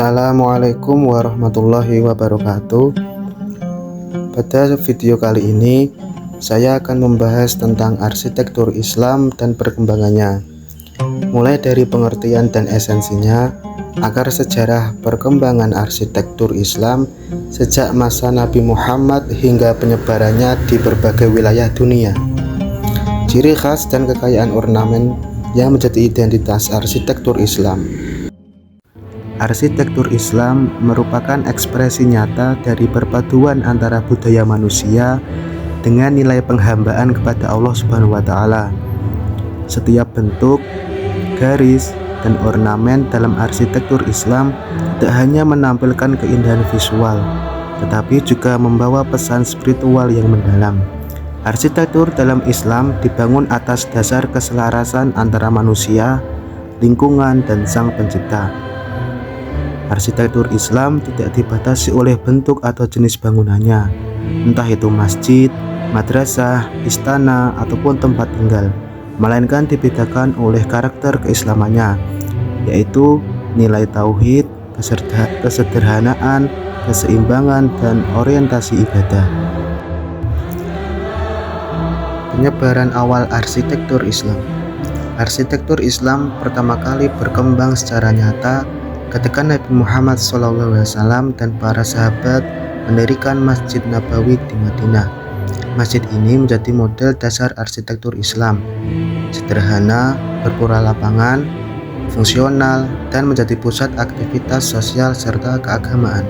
Assalamualaikum warahmatullahi wabarakatuh. Pada video kali ini saya akan membahas tentang arsitektur Islam dan perkembangannya, mulai dari pengertian dan esensinya, agar sejarah perkembangan arsitektur Islam sejak masa Nabi Muhammad hingga penyebarannya di berbagai wilayah dunia. Ciri khas dan kekayaan ornamen yang menjadi identitas arsitektur Islam. Arsitektur Islam merupakan ekspresi nyata dari perpaduan antara budaya manusia dengan nilai penghambaan kepada Allah Subhanahu wa Ta'ala. Setiap bentuk, garis, dan ornamen dalam arsitektur Islam tidak hanya menampilkan keindahan visual, tetapi juga membawa pesan spiritual yang mendalam. Arsitektur dalam Islam dibangun atas dasar keselarasan antara manusia, lingkungan, dan Sang Pencipta. Arsitektur Islam tidak dibatasi oleh bentuk atau jenis bangunannya, entah itu masjid, madrasah, istana, ataupun tempat tinggal, melainkan dibedakan oleh karakter keislamannya, yaitu nilai tauhid, kesederhanaan, keseimbangan, dan orientasi ibadah. Penyebaran awal arsitektur Islam. Arsitektur Islam pertama kali berkembang secara nyata ketika Nabi Muhammad SAW dan para sahabat mendirikan Masjid Nabawi di Madinah. Masjid ini menjadi model dasar arsitektur Islam, sederhana, berpura lapangan, fungsional, dan menjadi pusat aktivitas sosial serta keagamaan.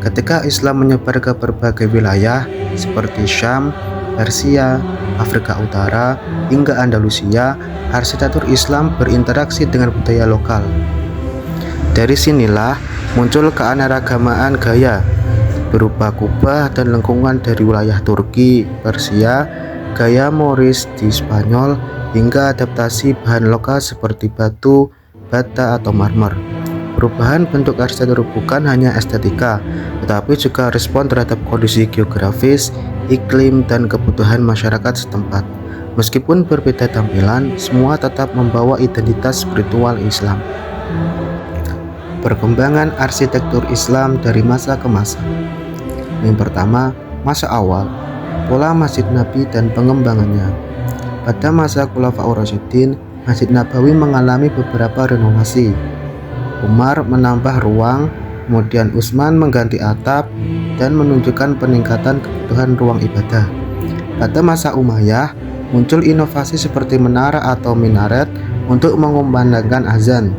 Ketika Islam menyebar ke berbagai wilayah seperti Syam, Persia, Afrika Utara, hingga Andalusia, arsitektur Islam berinteraksi dengan budaya lokal. Dari sinilah muncul keanekaragaman gaya berupa kubah dan lengkungan dari wilayah Turki, Persia, gaya Moorish di Spanyol, hingga adaptasi bahan lokal seperti batu, bata, atau marmer. Perubahan bentuk arsitektur bukan hanya estetika, tetapi juga respon terhadap kondisi geografis, iklim, dan kebutuhan masyarakat setempat. Meskipun berbeda tampilan, semua tetap membawa identitas spiritual Islam. Perkembangan arsitektur Islam dari masa ke masa. Yang pertama, masa awal, pola Masjid Nabi dan pengembangannya. Pada masa Khulafaur Rasyidin, Masjid Nabawi mengalami beberapa renovasi. Umar menambah ruang, kemudian Utsman mengganti atap dan menunjukkan peningkatan kebutuhan ruang ibadah. Pada masa Umayyah, muncul inovasi seperti menara atau minaret untuk mengumandangkan azan,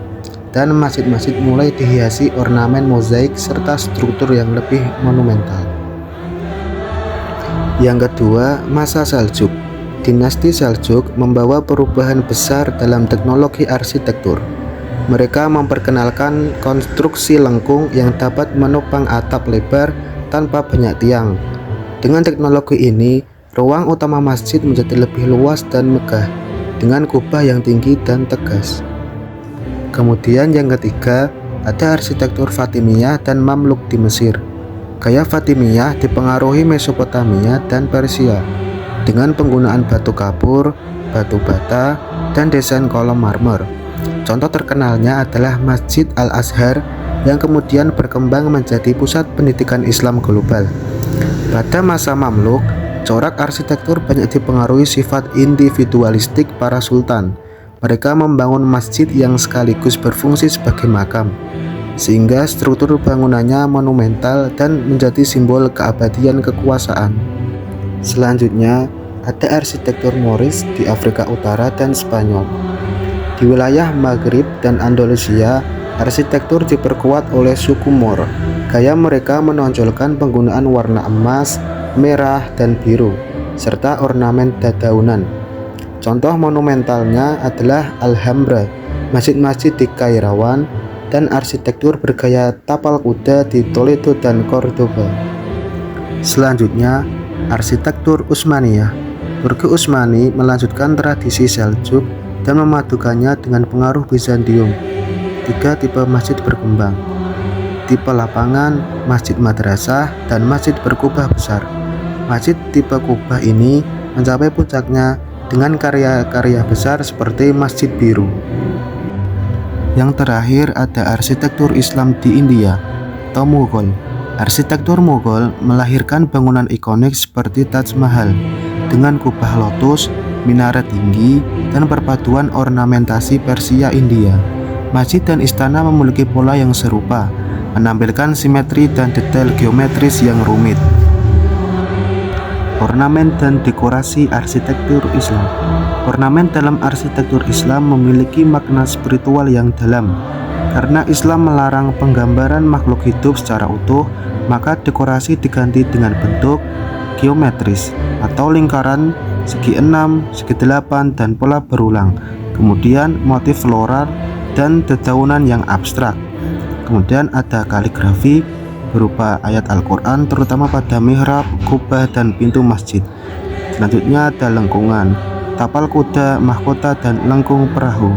dan masjid-masjid mulai dihiasi ornamen mozaik serta struktur yang lebih monumental. Yang kedua, masa Seljuk. Dinasti Seljuk membawa perubahan besar dalam teknologi arsitektur. Mereka memperkenalkan konstruksi lengkung yang dapat menopang atap lebar tanpa banyak tiang. Dengan teknologi ini, ruang utama masjid menjadi lebih luas dan megah, dengan kubah yang tinggi dan tegas. Kemudian yang ketiga, ada arsitektur Fatimiyah dan Mamluk di Mesir. Gaya Fatimiyah dipengaruhi Mesopotamia dan Persia dengan penggunaan batu kapur, batu bata, dan desain kolom marmer. Contoh terkenalnya adalah Masjid Al-Azhar yang kemudian berkembang menjadi pusat pendidikan Islam global. Pada masa Mamluk, corak arsitektur banyak dipengaruhi sifat individualistik para sultan. Mereka membangun masjid yang sekaligus berfungsi sebagai makam, sehingga struktur bangunannya monumental dan menjadi simbol keabadian kekuasaan. Selanjutnya, ada arsitektur Moorish di Afrika Utara dan Spanyol. Di wilayah Maghrib dan Andalusia, arsitektur diperkuat oleh suku Moor. Gaya mereka menonjolkan penggunaan warna emas, merah, dan biru, serta ornamen dedaunan. Contoh monumentalnya adalah Alhambra, masjid-masjid di Kairawan, dan arsitektur bergaya tapal kuda di Toledo dan Cordoba. Selanjutnya, arsitektur Utsmaniyah. Turki Utsmani melanjutkan tradisi Seljuk dan memadukannya dengan pengaruh Bizantium. Tiga tipe masjid berkembang: tipe lapangan, masjid madrasah, dan masjid berkubah besar. Masjid tipe kubah ini mencapai puncaknya dengan karya-karya besar seperti Masjid Biru. Yang terakhir ada arsitektur Islam di India atau Mughal. Arsitektur Mughal melahirkan bangunan ikonik seperti Taj Mahal dengan kubah lotus, minaret tinggi, dan perpaduan ornamentasi Persia India. Masjid dan istana memiliki pola yang serupa, menampilkan simetri dan detail geometris yang rumit. Ornamen dan dekorasi arsitektur Islam. Ornamen dalam arsitektur Islam memiliki makna spiritual yang dalam. Karena Islam melarang penggambaran makhluk hidup secara utuh, maka dekorasi diganti dengan bentuk geometris atau lingkaran, segi 6, segi 8, dan pola berulang. Kemudian motif floral dan dedaunan yang abstrak. Kemudian ada kaligrafi berupa ayat Al-Quran terutama pada mihrab, kubah, dan pintu masjid. Selanjutnya ada lengkungan, tapal kuda, mahkota, dan lengkung perahu.